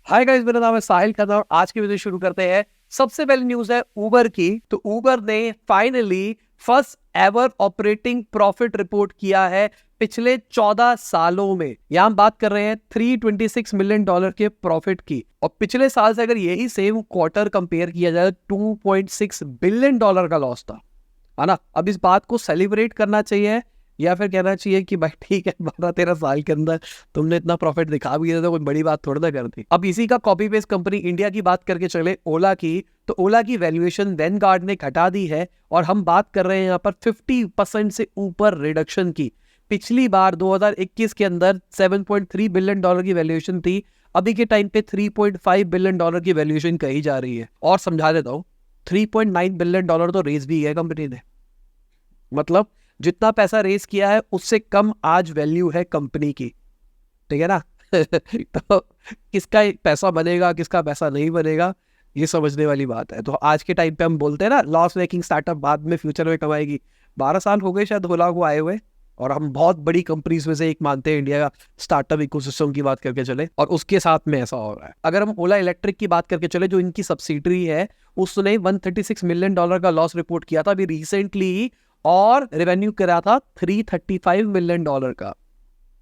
Hi guys, मेरा नाम है साहिल खन्ना और आज की वीडियो शुरू करते हैं। सबसे पहली न्यूज है उबर की। तो उबर ने finally first ever operating profit report किया है पिछले 14 सालों में। यहां हम बात कर रहे हैं $326 मिलियन के प्रॉफिट की, और पिछले साल से अगर यही सेम क्वार्टर कंपेयर किया जाए $2.6 बिलियन का लॉस था, है ना। अब इस बात को सेलिब्रेट करना चाहिए या फिर कहना चाहिए कि भाई ठीक है, 12-13 साल के अंदर तुमने इतना प्रॉफिट दिखा भी दिया तो कोई बड़ी बात थोड़ी ना कर दी। अब इसी का कॉपी पेस्ट कंपनी इंडिया की बात करके चले, ओला की। तो ओला की वैल्यूएशन वैनगार्ड ने घटा दी है और हम बात कर रहे हैं यहाँ पर 50% से ऊपर रिडक्शन की। पिछली बार 2021 के अंदर $7.3 बिलियन की वैल्यूएशन थी, अभी के टाइम पे $3.5 बिलियन की वैल्यूएशन कही जा रही है। और समझा देता हूँ, $3.9 बिलियन तो रेज भी है कंपनी ने। मतलब जितना पैसा रेस किया है उससे कम आज वैल्यू है कंपनी की, ठीक है ना। तो किसका पैसा बनेगा किसका पैसा नहीं बनेगा, ये समझने वाली बात है। तो आज के टाइम पे हम बोलते हैं ना, लॉस मेकिंग स्टार्टअप बाद में फ्यूचर में कमाएगी। 12 साल हो गए शायद ओला को आए हुए, और हम बहुत बड़ी कंपनीज में से एक मानते हैं इंडिया का स्टार्टअप इकोसिस्टम की बात करके चले, और उसके साथ में ऐसा हो रहा है। अगर हम ओला इलेक्ट्रिक की बात करके चले, जो इनकी सब्सिडरी है, उसने $136 मिलियन का लॉस रिपोर्ट किया था अभी रिसेंटली, और रेवेन्यू करा था $335 मिलियन का।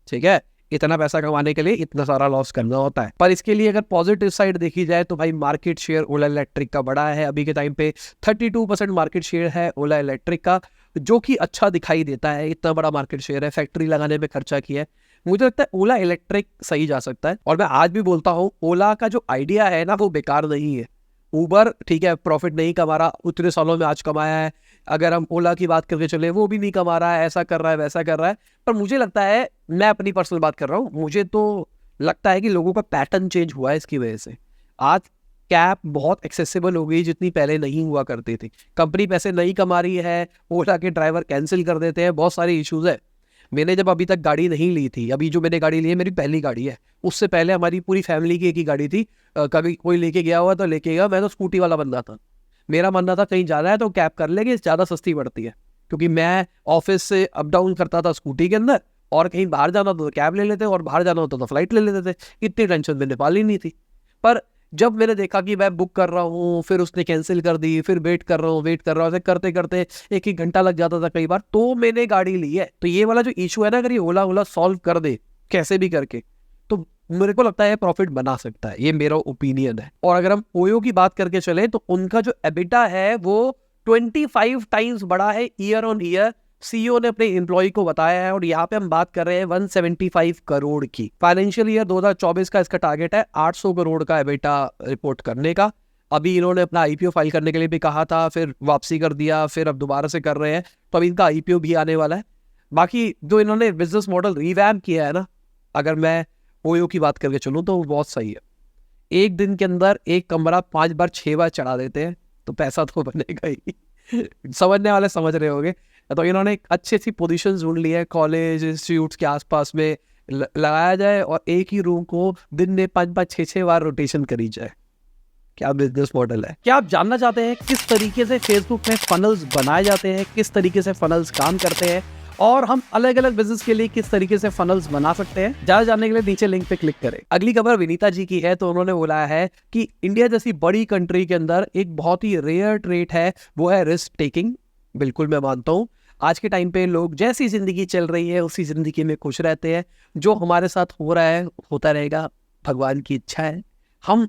ठीक है, इतना पैसा कमाने के लिए इतना सारा लॉस करना होता है। पर इसके लिए अगर पॉजिटिव साइड देखी जाए तो भाई मार्केट शेयर ओला इलेक्ट्रिक का बड़ा है। अभी के टाइम पे 32% मार्केट शेयर है ओला इलेक्ट्रिक का, जो कि अच्छा दिखाई देता है। इतना बड़ा मार्केट शेयर है, फैक्ट्री लगाने में खर्चा किया है। मुझे लगता है ओला इलेक्ट्रिक सही जा सकता है। और मैं आज भी बोलता हूँ, ओला का जो आइडिया है ना, वो बेकार नहीं है। उबर ठीक है, प्रॉफिट नहीं कमा रहा, उतने सालों में आज कमाया है। अगर हम ओला की बात करके चले, वो भी नहीं कमा रहा है, ऐसा कर रहा है वैसा कर रहा है। पर मुझे लगता है, मैं अपनी पर्सनल बात कर रहा हूँ, मुझे तो लगता है कि लोगों का पैटर्न चेंज हुआ है इसकी वजह से। आज कैब बहुत एक्सेसिबल हो गई, जितनी पहले नहीं हुआ करती थी। कंपनी पैसे नहीं कमा रही है, ओला के ड्राइवर कैंसिल कर देते हैं, बहुत सारे इश्यूज है। मैंने जब अभी तक गाड़ी नहीं ली थी, अभी जो मैंने गाड़ी ली है मेरी पहली गाड़ी है। उससे पहले हमारी पूरी फैमिली की एक ही गाड़ी थी। कभी कोई लेके गया हुआ तो लेके गया, मैं तो स्कूटी वाला बंदा था। मेरा मानना था कहीं जाना है तो कैब कर लेंगे, ज़्यादा सस्ती पड़ती है। क्योंकि मैं ऑफिस से अप डाउन करता था स्कूटी के अंदर, और कहीं बाहर जाना होता तो कैब ले लेते, और बाहर जाना होता तो फ्लाइट ले लेते थे। इतनी टेंशन मैंने पाली नहीं थी। पर जब मैंने देखा कि मैं बुक कर रहा हूँ, फिर उसने कैंसिल कर दी, फिर वेट कर रहा हूँ, ऐसे करते करते 1-1 घंटा लग जाता था कई बार, तो मैंने गाड़ी ली है। तो ये वाला जो इशू है ना, अगर ये ओला सॉल्व कर दे कैसे भी करके, तो मेरे को लगता है प्रॉफिट बना सकता है। ये मेरा ओपिनियन है। और अगर हम ओयो की बात करके चले, तो उनका जो एबिटा है वो 25 टाइम्स बढ़ा है ईयर ऑन ईयर। सीईओ ने अपने एम्प्लॉय को बताया है, और यहाँ पे हम बात कर रहे हैं 175 करोड़ की। फाइनेंशियल ईयर 2024 का इसका टारगेट है 800 करोड़ का एबिटा रिपोर्ट करने का। अभी इन्होंने अपना आईपीओ फाइल करने के लिए भी कहा था, फिर वापसी कर दिया, फिर अब दोबारा से कर रहे हैं। तो अब इनका आईपीओ भी आने वाला है। बाकी जो इन्होंने बिजनेस मॉडल रिवैम्प किया है ना, अगर मैं ओयो की बात करके चलूँ, तो वो बहुत सही है। एक दिन के अंदर एक कमरा 5 बार 6 बार चढ़ा देते हैं, तो पैसा तो बनेगा ही। समझने वाले समझ रहे होंगे। तो इन्होंने एक अच्छी सी पोजीशन ढूंढ ली है, कॉलेज इंस्टीट्यूट्स के आसपास में लगाया जाए, और एक ही रूम को दिन में 5-5 6-6 बार रोटेशन करी जाए। क्या बिजनेस मॉडल है। क्या आप जानना चाहते हैं किस तरीके से फेसबुक में फनल्स बनाए जाते हैं, किस तरीके से फनल्स काम करते हैं, और हम अलग अलग बिजनेस के लिए किस तरीके से फनल्स बना सकते हैं? ज्यादा जानने के लिए नीचे लिंक पे क्लिक करें। अगली खबर विनीता जी की है। तो उन्होंने बोला है कि इंडिया जैसी बड़ी कंट्री के अंदर एक बहुत ही रेयर ट्रेट है, वो है रिस्क टेकिंग। बिल्कुल मैं मानता हूँ, आज के टाइम पे लोग जैसी जिंदगी चल रही है उसी जिंदगी में खुश रहते हैं। जो हमारे साथ हो रहा है होता रहेगा, भगवान की इच्छा है। हम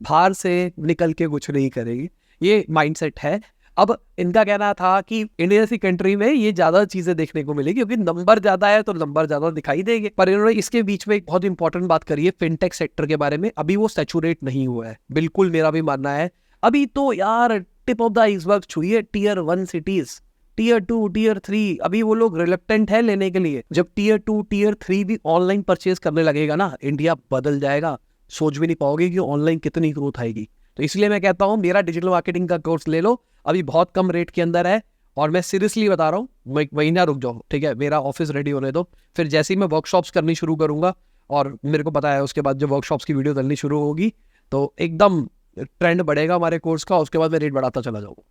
बाहर से निकल के कुछ नहीं करेंगे, ये माइंडसेट है। अब इनका कहना था कि इंडिया जैसी कंट्री में ये ज्यादा चीजें देखने को मिलेगी, क्योंकि नंबर ज्यादा है तो नंबर ज्यादा दिखाई देंगे। पर इन्होंने इसके बीच में एक बहुत इंपॉर्टेंट बात करी है फिनटेक सेक्टर के बारे में। अभी वो सैचुरेट नहीं हुआ है, बिल्कुल मेरा भी मानना है। अभी तो यार टिप ऑफ द आइसबर्ग छुई है Tier 1 सिटीज, Tier 2 Tier 3 अभी वो लोग रिलक्टेंट है लेने के लिए। जब Tier 2 Tier 3 भी ऑनलाइन परचेज करने लगेगा ना, इंडिया बदल जाएगा। सोच भी नहीं पाओगे कि ऑनलाइन कितनी ग्रोथ आएगी। तो इसलिए मैं कहता हूँ, मेरा डिजिटल मार्केटिंग का कोर्स ले लो, अभी बहुत कम रेट के अंदर है। और मैं सीरियसली बता रहा हूँ, मैं एक महीना रुक जाओ, ठीक है, मेरा ऑफिस रेडी होने दो। फिर जैसे ही मैं वर्कशॉप्स करनी शुरू करूंगा, और मेरे को पता है उसके बाद जो वर्कशॉप्स की वीडियो डलनी शुरू होगी, तो एकदम ट्रेंड बढ़ेगा हमारे कोर्स का। उसके बाद मैं रेट बढ़ाता चला जाऊँगा।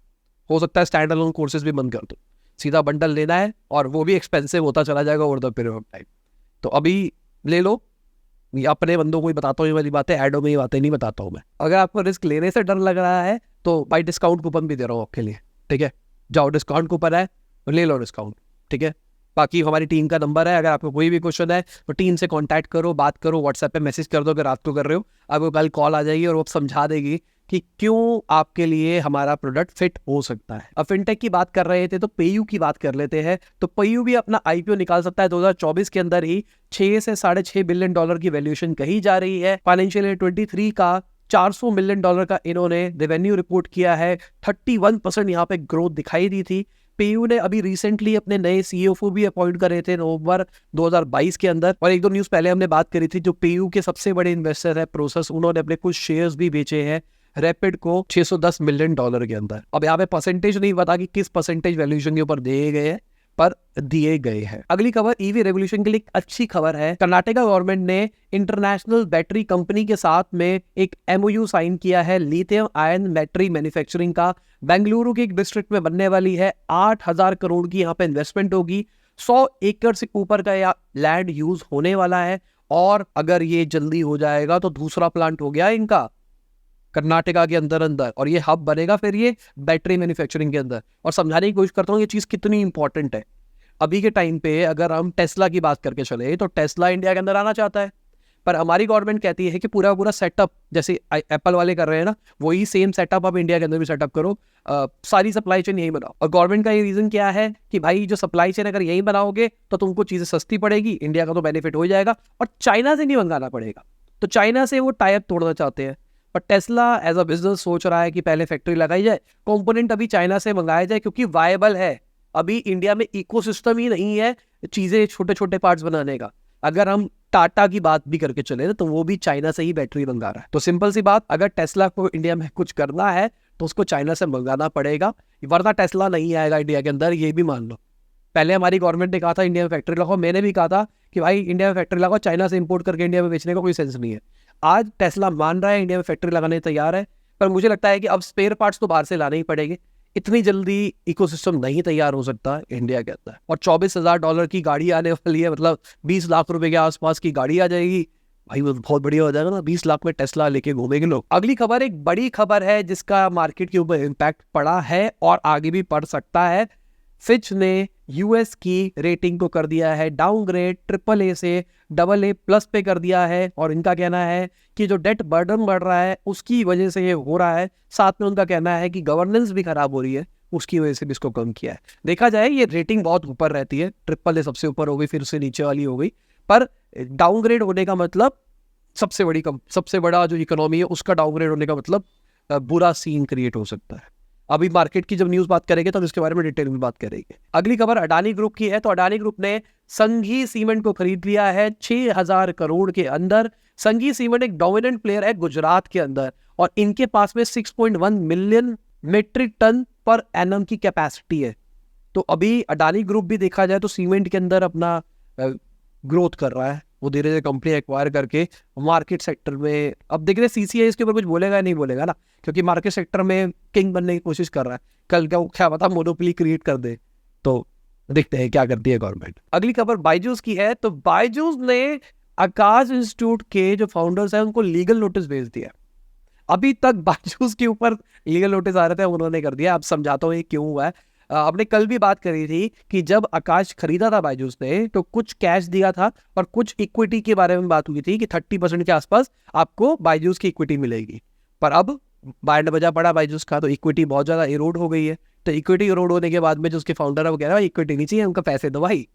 हो सकता है स्टैंड अलोन कोर्सेज भी बंद कर दूँ, सीधा बंडल लेना है, और वो भी एक्सपेंसिव होता चला जाएगा over the period of time. तो अभी ले लो, ये अपने बंदों को ही बताता हूँ ये वाली बातें, एडो में ये बातें नहीं बताता हूँ मैं। अगर आपको रिस्क लेने से डर लग रहा है तो भाई डिस्काउंट कूपन भी दे रहा हूँ आपके लिए, ठीक है, जाओ डिस्काउंट कूपन है ले लो डिस्काउंट, ठीक है। बाकी हमारी टीम का नंबर है, अगर आपको कोई भी क्वेश्चन है तो टीम से कांटेक्ट करो, बात करो, व्हाट्सएप पे मैसेज कर दो अगर रात को कर रहे हो, आपको कल कॉल आ जाएगी और वो समझा देगी कि क्यों आपके लिए हमारा प्रोडक्ट फिट हो सकता है। अब फिनटेक की बात कर रहे थे तो पेयू की बात कर लेते हैं। तो पेयू भी अपना आईपीओ निकाल सकता है 2024 के अंदर ही। 6 से $6.5 बिलियन की वैल्यूएशन कही जा रही है। फाइनेंशियल ईयर 23 का $400 मिलियन का इन्होंने रेवेन्यू रिपोर्ट किया है। 31% यहाँ पे ग्रोथ दिखाई दी थी। पेयू ने अभी रिसेंटली अपने नए सीईओ भी अपॉइंट करे थे नवंबर 2022 के अंदर। और एक दो न्यूज पहले हमने बात करी थी, जो पेयू के सबसे बड़े इन्वेस्टर है प्रोसेस, उन्होंने अपने कुछ शेयर्स भी बेचे हैं रैपिड को $610 मिलियन के अंदर। अब यहाँ पे परसेंटेज नहीं पता कि किस परसेंटेज वैल्यूएशन के ऊपर दिए गए हैं, पर दिए गए हैं। अगली खबर ईवी रेवोल्यूशन के लिए एक अच्छी खबर है। कर्नाटका गवर्नमेंट ने इंटरनेशनल बैटरी कंपनी के साथ में एक एमओयू साइन किया है लिथियम आयन बैटरी मैन्युफैक्चरिंग का। बेंगलुरु के एक डिस्ट्रिक्ट में बनने वाली है। 8,000 करोड़ की यहाँ पे इन्वेस्टमेंट होगी। 100 एकड़ से ऊपर का यह लैंड यूज होने वाला है। और अगर ये जल्दी हो जाएगा तो दूसरा प्लांट हो गया इनका कर्नाटका के अंदर और ये हब बनेगा फिर ये बैटरी मैन्युफैक्चरिंग के अंदर। और समझाने की कोशिश करता हूँ ये चीज कितनी इंपॉर्टेंट है। अभी के टाइम पे अगर हम टेस्ला की बात करके चले तो टेस्ला इंडिया के अंदर आना चाहता है, पर हमारी गवर्नमेंट कहती है कि पूरा पूरा सेटअप जैसे एप्पल वाले कर रहे हैं ना, वही सेम सेटअप आप इंडिया के अंदर भी सेटअप करो, सारी सप्लाई चेन यही बनाओ। और गवर्नमेंट का ये रीजन क्या है कि भाई जो सप्लाई चेन अगर यही बनाओगे तो तुमको चीजें सस्ती पड़ेगी, इंडिया का तो बेनिफिट हो जाएगा और चाइना से नहीं मंगाना पड़ेगा। तो चाइना से वो टाई अप तोड़ना चाहते हैं। पर टेस्ला एज अ बिजनेस सोच रहा है कि पहले फैक्ट्री लगाई जाए, कंपोनेंट अभी चाइना से मंगाया जाए, क्योंकि वायबल है। अभी इंडिया में इकोसिस्टम ही नहीं है चीजें छोटे छोटे पार्ट्स बनाने का। अगर हम टाटा की बात भी करके चले तो वो भी चाइना से ही बैटरी मंगा रहा है। तो सिंपल सी बात, अगर टेस्ला को इंडिया में कुछ करना है तो उसको चाइना से मंगाना पड़ेगा, वरना टेस्ला नहीं आएगा इंडिया के अंदर, ये भी मान लो। पहले हमारी गवर्नमेंट ने कहा था इंडिया में फैक्ट्री लगाओ, मैंने भी कहा था कि भाई इंडिया में फैक्ट्री लगाओ, चाइना से इंपोर्ट करके इंडिया में बेचने का कोई सेंस नहीं है। आज टेस्ला मान रहा है, इंडिया में फैक्ट्री लगाने तैयार है, पर मुझे लगता है कि अब स्पेयर पार्ट्स तो बाहर से लाने ही पड़ेंगे। इतनी जल्दी इकोसिस्टम नहीं तैयार हो सकता इंडिया के अंदर। और $24,000 की गाड़ी आने वाली है, मतलब 20 लाख रुपए के आसपास की गाड़ी आ जाएगी। भाई वो बहुत बढ़िया हो जाएगा ना, 20 लाख में टेस्ला लेके घूमेंगे लोग। अगली खबर एक बड़ी खबर है जिसका मार्केट के ऊपर इम्पैक्ट पड़ा है और आगे भी पड़ सकता है। फिच ने यूएस की रेटिंग को कर दिया है डाउनग्रेड, AAA से AA+ पे कर दिया है। और इनका कहना है कि जो डेट बर्डन बढ़ रहा है उसकी वजह से ये हो रहा है। साथ में उनका कहना है कि गवर्नेंस भी खराब हो रही है, उसकी वजह से भी इसको कम किया है। देखा जाए ये रेटिंग बहुत ऊपर रहती है, AAA सबसे ऊपर हो गई, फिर से नीचे वाली हो गई। पर डाउनग्रेड होने का मतलब सबसे बड़ा जो इकोनॉमी है उसका डाउनग्रेड होने का मतलब बुरा सीन क्रिएट हो सकता है। अभी मार्केट की जब न्यूज बात करेंगे तो हम इसके बारे में डिटेल में बात करेंगे। अगली खबर अडानी ग्रुप की है। तो अडानी ग्रुप ने संघी सीमेंट को खरीद लिया है 6,000 करोड़ के अंदर। संघी सीमेंट एक डोमिनेंट प्लेयर है गुजरात के अंदर और इनके पास में 6.1 million metric tonne per annum की कैपेसिटी है। तो अभी अडानी ग्रुप भी देखा जाए तो सीमेंट के अंदर अपना ग्रोथ कर रहा है। वो धीरे धीरे कंपनी एक्वायर करके मार्केट सेक्टर में, अब देख रहे सीसीआई इसके ऊपर कुछ बोलेगा नहीं बोलेगा ना, क्योंकि मार्केट सेक्टर में किंग बनने की कोशिश कर रहा है। कल क्या पता मोनोपोली क्रिएट कर दे। तो देखते हैं क्या करती है गवर्नमेंट। अगली खबर बायजूस की है। तो बायजूस ने आकाश इंस्टीट्यूट के जो फाउंडर्स हैं उनको लीगल नोटिस भेज दिया। अभी तक बायजूस के ऊपर लीगल नोटिस आ रहे थे, उन्होंने कर दिया। अब समझाता हूँ ये क्यों हुआ है। आपने कल भी बात करी थी कि जब आकाश खरीदा था बायजूस ने तो कुछ कैश दिया था और कुछ इक्विटी के बारे में बात हुई थी कि 30% के आसपास आपको बायजूस की इक्विटी मिलेगी। पर अब बैंड बजा पड़ा बायजूस का, तो इक्विटी बहुत ज्यादा इरोड हो गई है। तो इक्विटी इरोड होने के बाद में जो उसके फाउंडर है वो कह रहा है इक्विटी नहीं चाहिए, उनका पैसे दो भाई,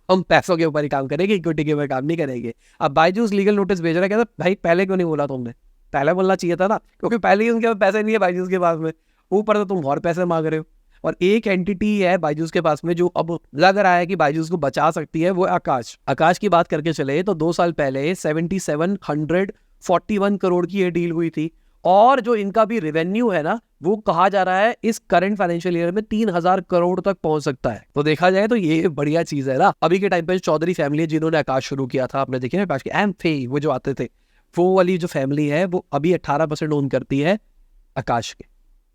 हम पैसों के ऊपर ही काम करेंगे, इक्विटी के ऊपर काम नहीं करेंगे। अब बायजूस लीगल नोटिस भेज रहा है, कहता भाई पहले क्यों नहीं बोला तुमने, पहले बोलना चाहिए था ना, क्योंकि पहले ही उनके पास पैसे नहीं है बायजूस के पास में, ऊपर तो तुम और पैसे मांग रहे हो। और एक एंटिटी है बायजूस के पास में जो अब लग रहा है कि बायजूस को बचा सकती है, वो आकाश की बात करके चले तो 2 साल पहले 7741 करोड़ की ये डील हुई थी। और जो इनका भी रेवेन्यू है ना, वो कहा जा रहा है इस करंट फाइनेंशियल ईयर में 3,000 करोड़ तक पहुंच सकता है। तो देखा जाए तो ये बढ़िया चीज है ना। अभी के टाइम पे चौधरी फैमिली है जिन्होंने आकाश शुरू किया था, आपने देखिए ना आकाश के एम वो जो आते थे, वो वाली जो फैमिली है वो अभी 18% ओन करती है आकाश के।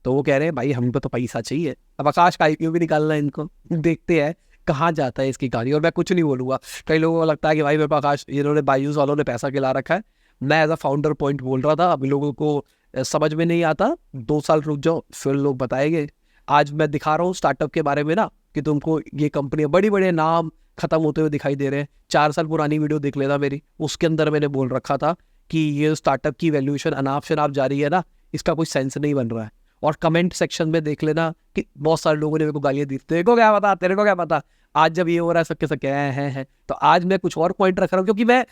तो वो कह रहे हैं भाई हमको तो पैसा चाहिए। अब आकाश का आईपीओ भी निकालना है इनको, देखते हैं कहाँ जाता है इसकी कहानी। और मैं कुछ नहीं बोलूँगा, कई लोगों को लगता है कि भाई मेरे प्रकाश इन्होंने बायजूस वालों ने पैसा खिला रखा है। मैं एज अ फाउंडर पॉइंट बोल रहा था, अभी लोगों को समझ में नहीं आता, 2 साल रुक जाओ फिर लोग बताएंगे। आज मैं दिखा रहा हूँ स्टार्टअप के बारे में ना, कि तुमको ये कंपनियां बड़ी बड़े नाम खत्म होते हुए दिखाई दे रहे हैं। 4 साल पुरानी वीडियो देख लेना मेरी, उसके अंदर मैंने बोल रखा था कि ये स्टार्टअप की वैल्यूएशन अनाप शनाप जा रही है ना, इसका कोई सेंस नहीं बन रहा है। और कमेंट सेक्शन में देख लेना कि बहुत सारे लोगों ने मेरे को गालियां दी, तेरे को क्या पता, तेरे को क्या पता। आज जब ये हो रहा है सबके सब क्या है, तो आज मैं कुछ और पॉइंट रख रहा हूँ, क्योंकि मैं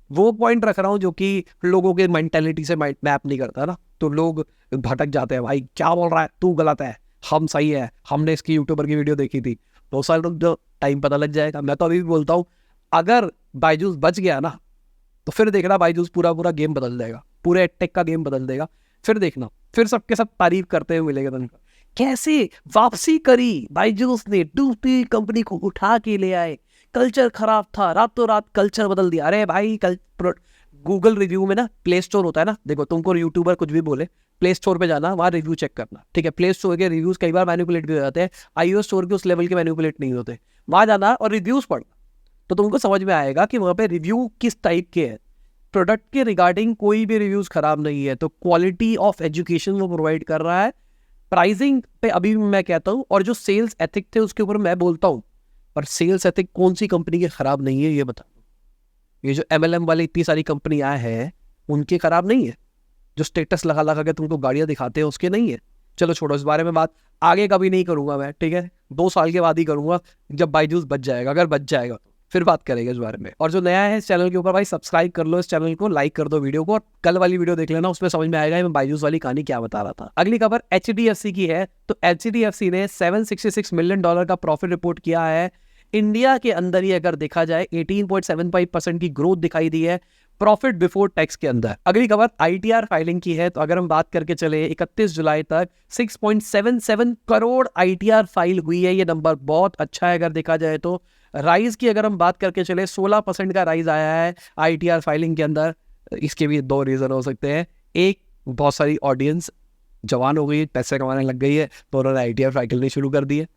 वो पॉइंट रख रहा हूँ जो कि लोगों के मेंटेलिटी से मैप नहीं करता ना, तो लोग भटक जाते हैं। भाई क्या बोल रहा है, तू गलत है, हम सही है, हमने इसकी यूट्यूबर की वीडियो देखी थी। 2 साल रुक जो, टाइम पता लग जाएगा। मैं तो अभी भी बोलता हूँ, अगर बायजूस बच गया ना, तो फिर देखना बायजूस पूरा गेम बदल देगा, पूरे एडटेक का गेम बदल देगा। फिर देखना, फिर सबके सब तारीफ करते हुए मिलेगा तुमको। कैसे वापसी करी बायजूस ने, डूबती कंपनी को उठा के ले आए, कल्चर खराब था, रातों रात कल्चर बदल दिया। अरे भाई गूगल रिव्यू में ना, प्ले स्टोर होता है ना, देखो तुमको यूट्यूबर कुछ भी बोले, प्ले स्टोर पे जाना, वहाँ रिव्यू चेक करना, ठीक है। प्ले स्टोर के रिव्यूज कई बार मैनिपुलेट भी हो जाते हैं, iOS स्टोर के उस लेवल के मैनिपुलेट नहीं होते। वहाँ जाना और रिव्यूज पढ़ना, तो तुमको समझ में आएगा कि वहाँ पे रिव्यू किस टाइप के हैं। प्रोडक्ट के रिगार्डिंग कोई भी रिव्यूज खराब नहीं है, तो क्वालिटी ऑफ एजुकेशन वो प्रोवाइड कर रहा है। प्राइसिंग पे अभी भी मैं कहता हूँ, और जो सेल्स एथिक थे उसके ऊपर मैं बोलता हूँ, पर सेल्स एथिक कौन सी कंपनी के खराब नहीं है ये बता दो। ये जो MLM वाली इतनी सारी कंपनियां हैं उनके खराब नहीं है, जो स्टेटस लगा लगा के तुमको गाड़ियां दिखाते हैं उसके नहीं है। चलो छोड़ो, इस बारे में बात आगे कभी नहीं करूंगा मैं, ठीक है। 2 साल के बाद ही करूंगा, जब बायजूस बच जाएगा, अगर बच जाएगा तो फिर बात करेंगे इस बारे में। और जो नया है इस चैनल के ऊपर, भाई सब्सक्राइब कर लो इस चैनल को, लाइक कर दो वीडियो को, और कल वाली वीडियो देख लेना, उसमें समझ में आएगा मैं बायजूस वाली कहानी क्या बता रहा था। अगली खबर HDFC की है। तो HDFC ने $766 मिलियन का प्रॉफिट रिपोर्ट किया है। इंडिया के अंदर ही अगर देखा जाए 18.75% की ग्रोथ दिखाई दी है प्रॉफिट बिफोर टैक्स के अंदर। अगली खबर ITR फाइलिंग की है। तो अगर हम बात करके चले 31 जुलाई तक 6.77 करोड़ ITR फाइल हुई है। ये नंबर बहुत अच्छा है अगर देखा जाए तो। राइज की अगर हम बात करके चले 16% का राइज आया है ITR फाइलिंग के अंदर। इसके भी 2 रीजन हो सकते हैं। एक, बहुत सारी ऑडियंस जवान हो गई, पैसे कमाने लग गई है, तो उन्होंने ITR फाइल करनी शुरू कर दी है।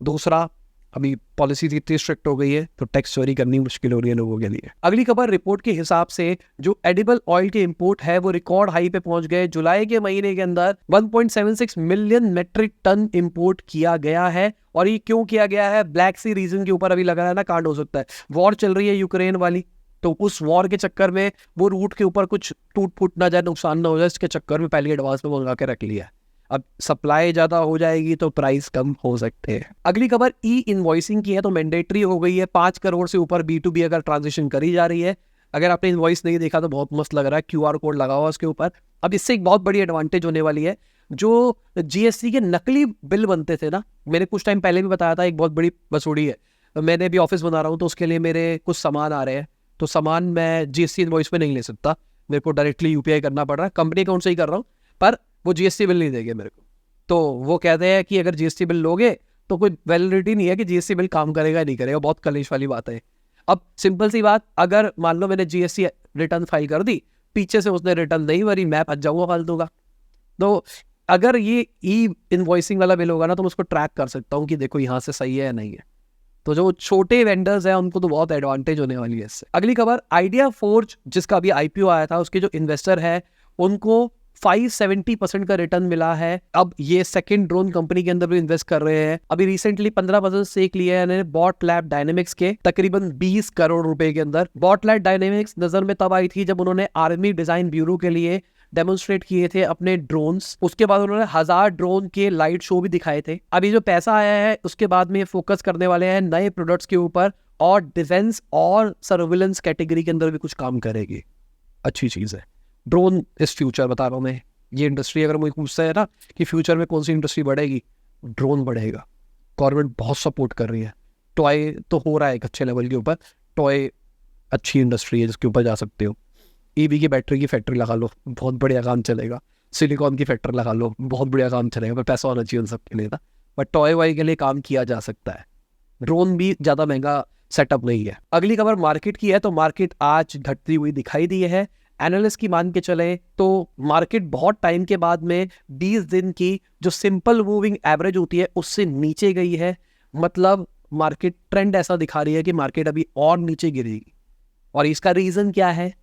दूसरा, अभी पॉलिसी इतनी स्ट्रिक्ट हो गई है तो टैक्स चोरी करनी मुश्किल हो रही है लोगों के लिए। अगली खबर, रिपोर्ट के हिसाब से जो एडिबल ऑयल के इंपोर्ट है वो रिकॉर्ड हाई पे पहुंच गए। जुलाई के महीने के अंदर 1.76 मिलियन मेट्रिक टन इंपोर्ट किया गया है। और ये क्यों किया गया है? ब्लैक सी रीजन के ऊपर अभी लग रहा है ना कांड हो सकता है। वॉर चल रही है यूक्रेन वाली, तो उस वॉर के चक्कर में वो रूट के ऊपर कुछ टूट फूट ना जाए, नुकसान ना हो जाए, इसके चक्कर में पहले एडवांस में मंगा के रख लिया। अब सप्लाई ज्यादा हो जाएगी तो प्राइस कम हो सकते हैं। अगली खबर इनवॉइसिंग की है। तो मैंडेटरी हो गई है, 5 करोड़ से ऊपर B2B अगर ट्रांजेक्शन करी जा रही है। अगर आपने इनवॉइस नहीं देखा तो बहुत मस्त लग रहा है, QR कोड लगा हुआ उसके ऊपर। अब इससे एक बहुत बड़ी एडवांटेज होने वाली है। जो GST के नकली बिल बनते थे ना, मैंने कुछ टाइम पहले भी बताया था, एक बहुत बड़ी बसूड़ी है। मैंने अभी ऑफिस बना रहा हूँ तो उसके लिए मेरे कुछ सामान आ रहे हैं, तो सामान मैं GST इनवॉइस पे नहीं ले सकता, मेरे को डायरेक्टली UPI करना पड़ रहा है। कंपनी अकाउंट से ही कर रहा हूँ, पर वो GST बिल नहीं देंगे मेरे को। तो वो कहते हैं कि अगर GST बिल लोगे तो कोई वैलिडिटी नहीं है कि GST बिल काम करेगा नहीं करेगा। बहुत कलेश वाली बात है। अब सिंपल सी बात, अगर मान लो मैंने GST रिटर्न फाइल कर दी, पीछे से उसने रिटर्न नहीं भरी, मैं फंस जाऊंगा फालतू का। तो अगर ये इनवॉइसिंग वाला बिल होगा ना, तो मैं उसको ट्रैक कर सकता हूँ कि देखो यहाँ से सही है या नहीं है। तो जो छोटे वेंडर्स हैं उनको तो बहुत एडवांटेज होने वाली है इससे। अगली खबर, आइडिया फोर्ज जिसका अभी IPO आया था, उसके जो इन्वेस्टर है उनको 570% का रिटर्न मिला है। अब ये सेकंड ड्रोन कंपनी के अंदर भी इन्वेस्ट कर रहे हैं। अभी रिसेंटली 15% स्टेक लिया है इन्होंने बॉट लैब डायनेमिक्स के, तकरीबन 20 करोड़ रुपए के अंदर। बॉट लैब डायनेमिक्स नजर में तब आई थी जब उन्होंने आर्मी डिजाइन ब्यूरो के लिए डेमोन्स्ट्रेट किए थे अपने ड्रोन्स। उसके बाद उन्होंने 1000 ड्रोन के लाइट शो भी दिखाए थे। अभी जो पैसा आया है उसके बाद में ये फोकस करने वाले हैं नए प्रोडक्ट्स के ऊपर, और डिफेंस और सर्विलेंस कैटेगरी के अंदर भी कुछ काम करेगी। अच्छी चीज है। ड्रोन इस फ्यूचर बता रहा हूँ मैं, ये इंडस्ट्री अगर मुझे पूछता है ना कि फ्यूचर में कौन सी इंडस्ट्री बढ़ेगी, ड्रोन बढ़ेगा। गवर्नमेंट बहुत सपोर्ट कर रही है। टॉय तो हो रहा है एक अच्छे लेवल के ऊपर, टॉय अच्छी इंडस्ट्री है जिसके ऊपर जा सकते हो। EV की बैटरी की फैक्ट्री लगा लो, बहुत बढ़िया काम चलेगा। सिलिकॉन की फैक्ट्री लगा लो, बहुत बढ़िया काम चलेगा, पर पैसा होना चाहिए उन सबके लिए ना। बट टॉय वाई के लिए काम किया जा सकता है। ड्रोन भी ज्यादा महंगा सेटअप नहीं है। अगली खबर मार्केट की है। तो मार्केट आज घटती हुई दिखाई दी है। एनालिस्ट की मान के चले तो मार्केट बहुत टाइम के बाद में 20 दिन की जो सिंपल मूविंग एवरेज होती है उससे नीचे गई है। मतलब मार्केट ट्रेंड ऐसा दिखा रही है कि मार्केट अभी और नीचे गिरेगी। और इसका रीजन क्या है?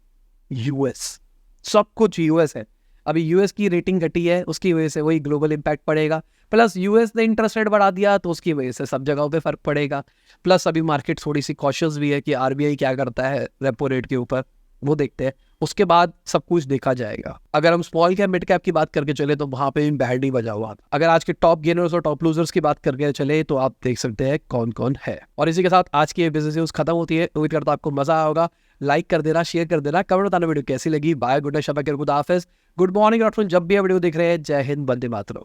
यूएस। सब कुछ यूएस है। अभी यूएस की रेटिंग घटी है, उसकी वजह से वही ग्लोबल इंपैक्ट पड़ेगा। प्लस यूएस ने इंटरेस्ट रेट बढ़ा दिया तो उसकी वजह से सब जगहों पे फर्क पड़ेगा। प्लस अभी मार्केट थोड़ी सी कॉशियस भी है कि आरबीआई क्या करता है रेपो रेट के ऊपर, वो देखते हैं। उसके बाद सब कुछ देखा जाएगा। अगर हम स्मॉल कैप मिड कैप की बात करके चले तो वहां पे भी बैंड ही बजा हुआ था। अगर आज के टॉप गेनर्स और टॉप लूजर्स की बात करके चले तो आप देख सकते हैं कौन कौन है। और इसी के साथ आज की बिजनेस न्यूज खत्म होती है। उम्मीद करता हूं आपको मजा आया होगा। लाइक कर देना, शेयर कर देना, कमेंट बताना वीडियो कैसी लगी। बाय, गुड नाइट, शबा, खुदा हाफिज, गुड मॉर्निंग, आफ्टरनून, जब भी वीडियो देख रहे हैं। जय हिंद, वंदे मातरम।